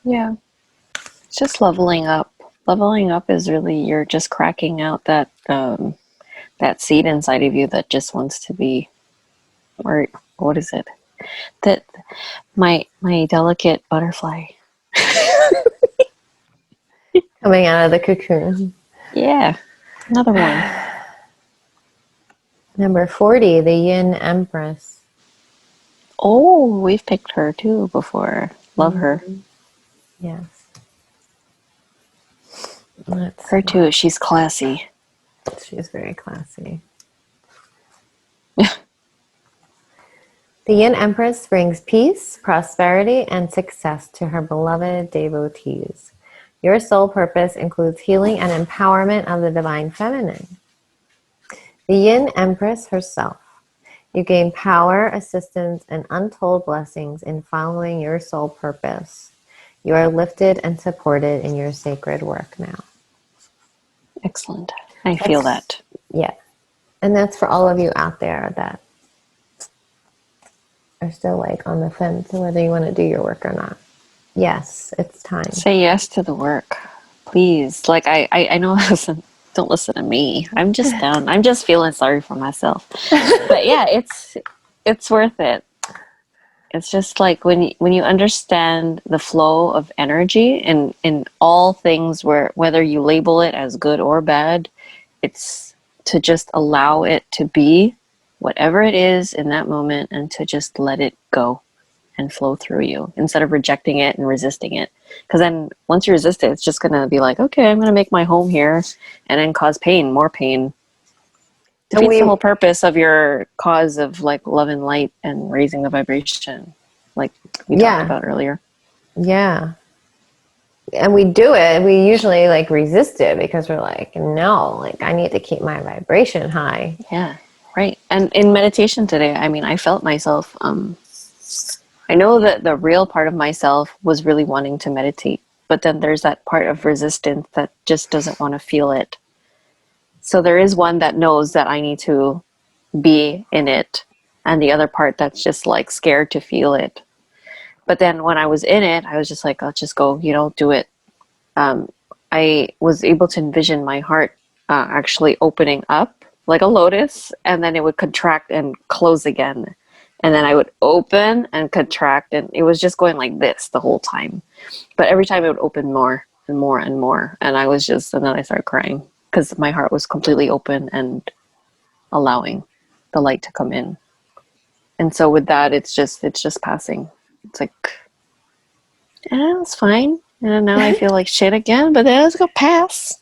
Yeah. It's just leveling up. Leveling up is really, you're just cracking out that seed inside of you that just wants to be, or what is it? That my delicate butterfly. Coming out of the cocoon. Yeah. Another one. Number 40, the Yin Empress. Oh, we've picked her too before. Love her. Yes. Her too. She's classy. She's very classy. The Yin Empress brings peace, prosperity, and success to her beloved devotees. Your soul purpose includes healing and empowerment of the divine feminine. The Yin Empress herself. You gain power, assistance, and untold blessings in following your soul purpose. You are lifted and supported in your sacred work now. Excellent. I feel that. Yeah. And that's for all of you out there that are still like on the fence whether you want to do your work or not. Yes, it's time. Say yes to the work, please. Like I know, don't listen to me. I'm just down. I'm just feeling sorry for myself. But yeah, it's worth it. It's just like when you understand the flow of energy in all things, whether you label it as good or bad, it's to just allow it to be whatever it is in that moment and to just let it go and flow through you instead of rejecting it and resisting it. Because then once you resist it, it's just going to be like, okay, I'm going to make my home here, and then cause pain, more pain. Defeats the whole purpose of your cause of like love and light and raising the vibration, like we talked about earlier. Yeah. And we do it, we usually like resist it because we're like, no, like I need to keep my vibration high. Yeah, right. And in meditation today, I mean, I felt myself, I know that the real part of myself was really wanting to meditate, but then there's that part of resistance that just doesn't want to feel it. So there is one that knows that I need to be in it, and the other part that's just like scared to feel it. But then when I was in it, I was just like, I'll just go, do it. I was able to envision my heart actually opening up like a lotus, and then it would contract and close again. And then I would open and contract, and it was just going like this the whole time. But every time it would open more and more and more. And and then I started crying because my heart was completely open and allowing the light to come in. And so with that, it's just passing. It's like, it's fine. And now I feel like shit again, but then it's gonna pass.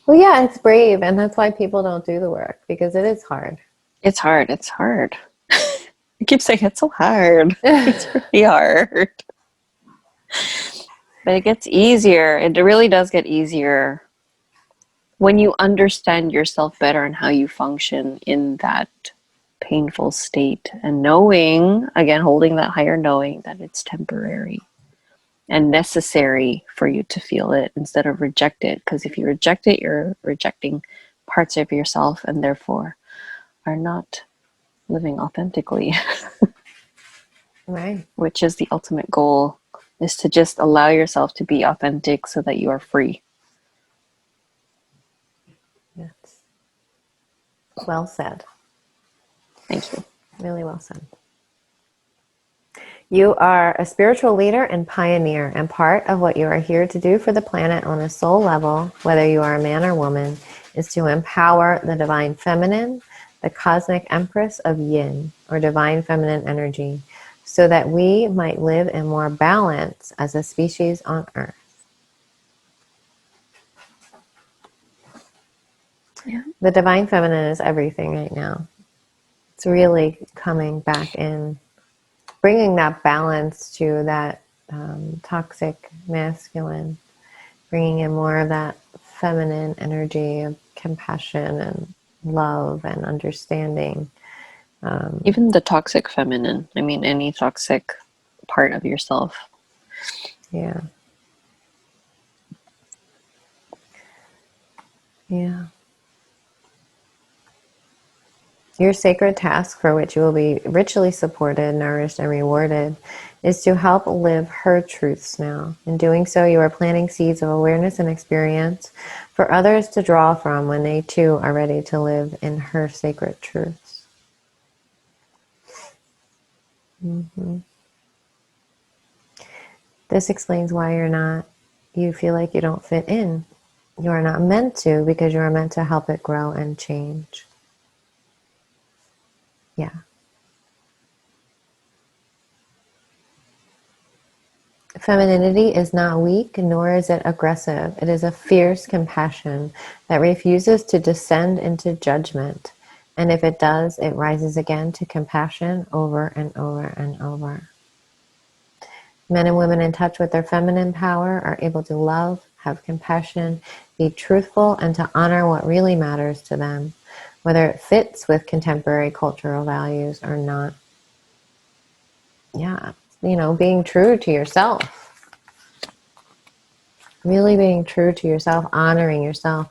Well, yeah, it's brave, and that's why people don't do the work, because it is hard. It's hard. I keep saying it's so hard. It's really hard. But it gets easier. It really does get easier when you understand yourself better and how you function in that painful state, and knowing, again, holding that higher knowing that it's temporary and necessary for you to feel it instead of reject it. Because if you reject it, you're rejecting parts of yourself and therefore are not living authentically. Right. Which is the ultimate goal, is to just allow yourself to be authentic so that you are free. Yes. Well said. Thank you. Really well said. You are a spiritual leader and pioneer, and part of what you are here to do for the planet on a soul level, whether you are a man or woman, is to empower the divine feminine, the cosmic empress of yin, or divine feminine energy, so that we might live in more balance as a species on Earth. Yeah. The divine feminine is everything right now. It's really coming back in, bringing that balance to that toxic masculine, bringing in more of that feminine energy of compassion and love and understanding. Even the toxic feminine. I mean, any toxic part of yourself. Yeah. Yeah. Your sacred task, for which you will be richly supported, nourished, and rewarded, is to help live her truths now. In doing so, you are planting seeds of awareness and experience for others to draw from when they too are ready to live in her sacred truths. Mm-hmm. This explains why you feel like you don't fit in. You are not meant to, because you are meant to help it grow and change. Yeah. Femininity is not weak, nor is it aggressive. It is a fierce compassion that refuses to descend into judgment. And if it does, it rises again to compassion over and over and over. Men and women in touch with their feminine power are able to love, have compassion, be truthful, and to honor what really matters to them, whether it fits with contemporary cultural values or not. Yeah, being true to yourself. Really being true to yourself, honoring yourself.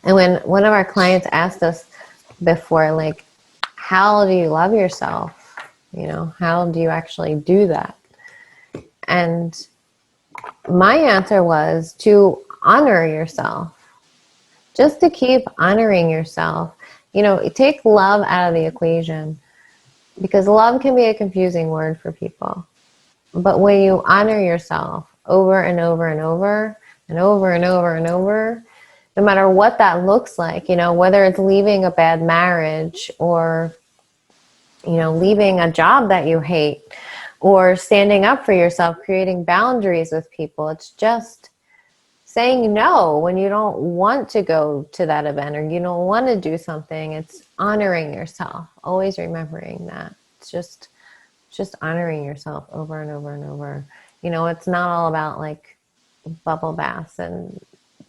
And when one of our clients asked us before, like, how do you love yourself? How do you actually do that? And my answer was to honor yourself. Just to keep honoring yourself. Take love out of the equation, because love can be a confusing word for people. But when you honor yourself over and over and over and over and over and over, no matter what that looks like, whether it's leaving a bad marriage or, leaving a job that you hate, or standing up for yourself, creating boundaries with people. It's just saying no when you don't want to go to that event or you don't want to do something. It's honoring yourself. Always remembering that. It's just honoring yourself over and over and over. You know, it's not all about like bubble baths and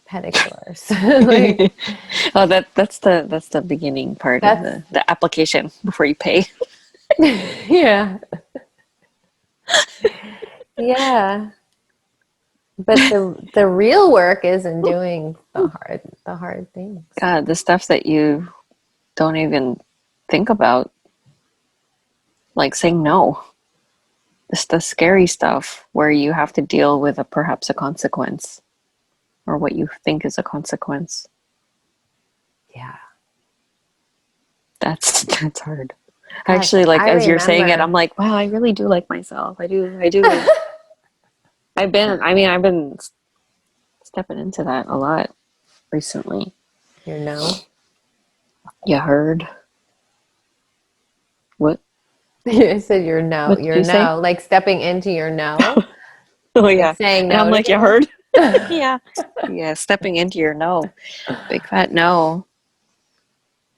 pedicures. Like, oh, that's the beginning part of that's the application before you pay. yeah. Yeah. But the real work is in doing the hard things. God, the stuff that you don't even think about, like saying no. It's the scary stuff where you have to deal with perhaps a consequence, or what you think is a consequence. Yeah. That's hard. Gosh, Actually, like I as you're saying it, remember. I'm like, wow, I really do like myself. I do. I've been stepping into that a lot recently. Your no. You heard? What? I said your no. What did Your you say? no. Like stepping into your no. Oh Like yeah. saying And no I'm to like, you things. heard? Yeah. Yeah, stepping into your no. Big fat no.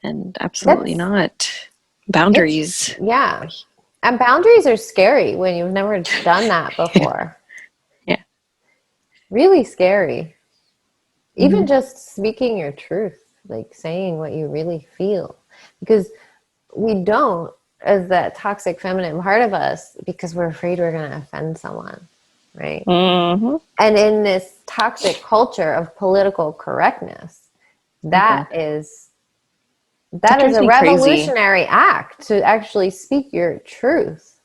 And absolutely That's not. it's Boundaries. yeah. And boundaries are scary when you've never done that before. Yeah. Really scary. Even Mhm. just speaking your truth, like saying what you really feel. Because we don't, as that toxic feminine part of us, because we're afraid we're going to offend someone, right? Mhm. And in this toxic culture of political correctness, Oh God. that is That drives a me crazy. revolutionary act to actually speak your truth,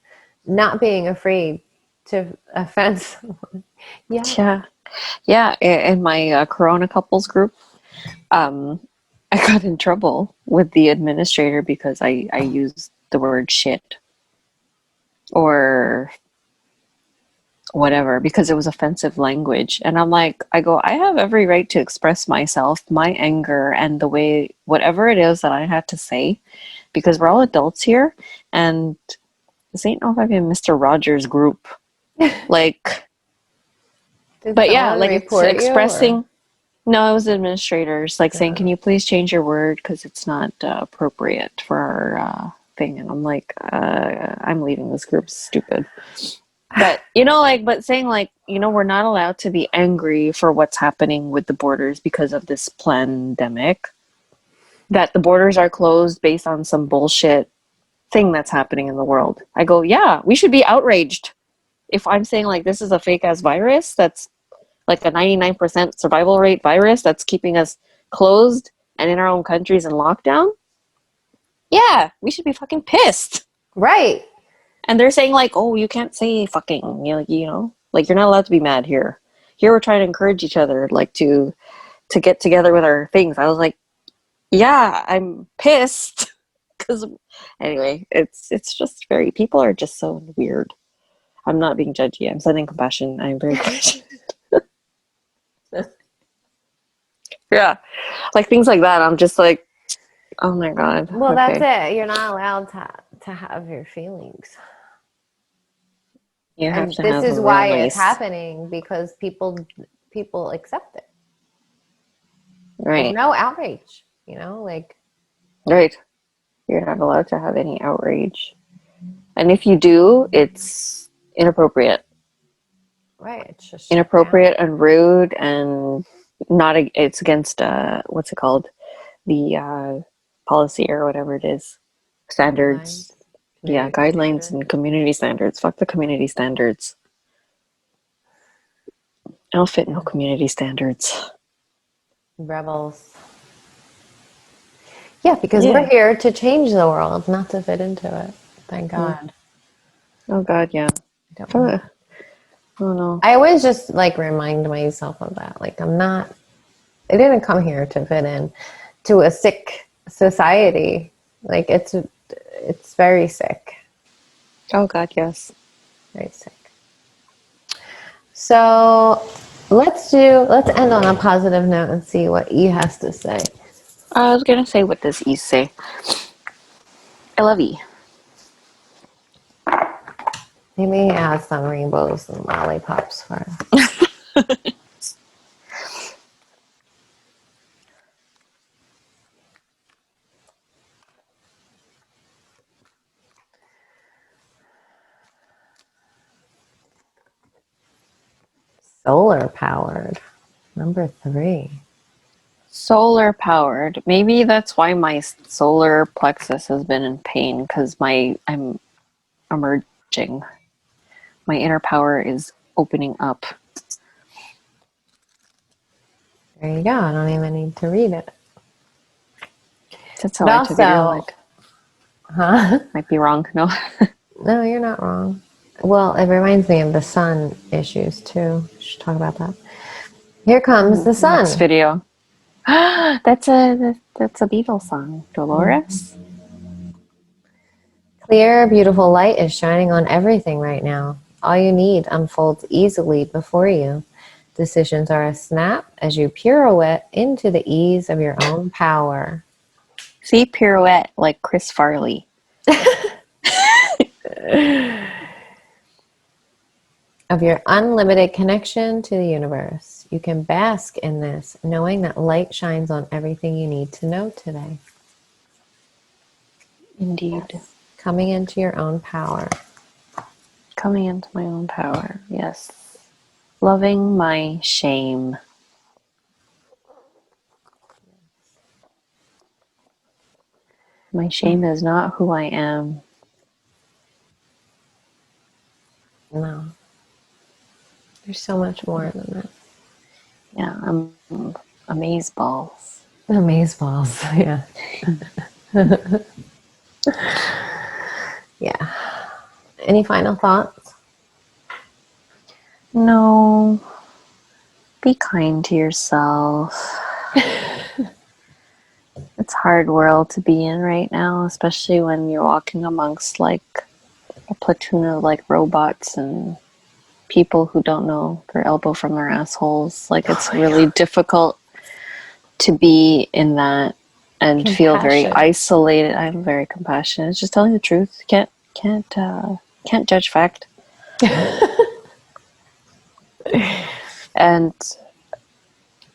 not being afraid to offend someone. Yeah. Yeah. Yeah. In my Corona couples group, um, I got in trouble with the administrator because I used the word shit or whatever because it was offensive language. And I'm like, I have every right to express myself, my anger, and the way, whatever it is that I had to say, because we're all adults here. And this ain't no fucking Mr. Rogers group. Like, Did but yeah, someone like it's report you or? expressing. No, it was administrators like saying, "Can you please change your word because it's not appropriate for our thing?" And I'm like, "I'm leaving this group. Stupid." But you know, like, but saying like, you know, we're not allowed to be angry for what's happening with the borders because of this pandemic. That the borders are closed based on some bullshit thing that's happening in the world. I go, yeah, we should be outraged. If I'm saying like this is a fake ass virus that's like a 99% survival rate virus that's keeping us closed and in our own countries in lockdown, yeah, we should be fucking pissed. Right. And they're saying like, oh, you can't say fucking, you know, like you're not allowed to be mad here. Here we're trying to encourage each other, like to get together with our things. I was like, yeah, I'm pissed because anyway, it's just very people are just so weird. I'm not being judgy. I'm sending compassion. I'm very compassionate. Yeah, like things like that. I'm just like, oh my god. Well, that's Okay, it. You're not allowed to have your feelings. you have And to this have is a real why it's nice, happening because people accept it. There's right, no outrage, you know, like right. You're not allowed to have any outrage, and if you do, it's inappropriate, right, it's just shut down. inappropriate and rude, and not. It's against what's it called? The policy or whatever it is, Guidelines, standards. Yeah, community guidelines standards, and community standards. Fuck the community standards. I don't fit no yeah. community standards. Rebels. Yeah, because we're Yeah. here to change the world, not to fit into it. Thank Mm. God. Oh God, yeah. I don't want. Oh no. I always just like remind myself of that. Like I didn't come here to fit in to a sick society. Like it's very sick. Oh God, yes. Very sick. So let's end on a positive note and see what E has to say. I was gonna say, what does E say? I love E. Maybe he has some rainbows and lollipops for us. Solar powered. Number 3. Solar powered. Maybe that's why my solar plexus has been in pain, because I'm emerging. My inner power is opening up. There you go. I don't even need to read it. That's how But I took it. You're also, like, huh? might be wrong. No. No, you're not wrong. Well, it reminds me of the sun issues too. Should talk about that. Here comes the sun. Next video. That's a Beatles song. Dolores. Clear, beautiful light is shining on everything right now. All you need unfolds easily before you. Decisions are a snap as you pirouette into the ease of your own power. See, pirouette like Chris Farley. Of your unlimited connection to the universe. You can bask in this, knowing that light shines on everything you need to know today. Indeed. Yes. Coming into your own power. Coming into my own power. Yes. Loving my shame. My shame is not who I am. No. There's so much more than that. Yeah, I'm amazeballs. Amazeballs, yeah. Yeah. Any final thoughts? No. Be kind to yourself. It's a hard world to be in right now, especially when you're walking amongst like a platoon of like robots and people who don't know their elbow from their assholes. Like it's really difficult to be in that and feel very isolated. I'm very compassionate. It's just telling the truth. Can't judge fact. And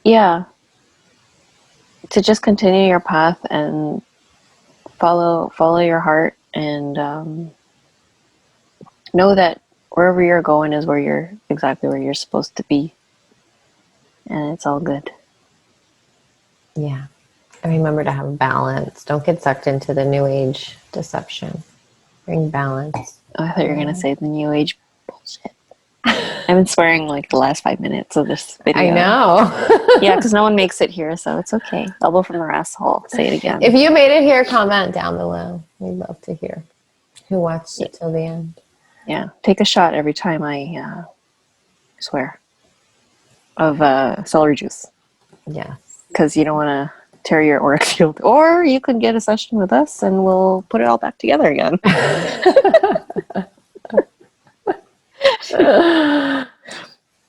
yeah, to just continue your path and follow your heart, and know that wherever you're going is exactly where you're supposed to be, and it's all good. Yeah. And remember to have balance. Don't get sucked into the new age deception. Bring balance. Oh, I thought you were gonna say the new age bullshit. I've been swearing like the last 5 minutes of this video. I know. Yeah, because no one makes it here, so it's okay. Elbow from their asshole. Say it again. If you made it here, comment down below. We'd love to hear who watched it till the end. Yeah, take a shot every time I swear of celery juice. Yes. Because you don't want to tear your auric field. Or you could get a session with us and we'll put it all back together again.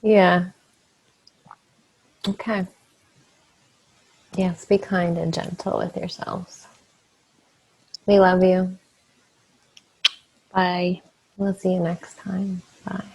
Yeah. Okay. Yes, be kind and gentle with yourselves. We love you. Bye. We'll see you next time. Bye.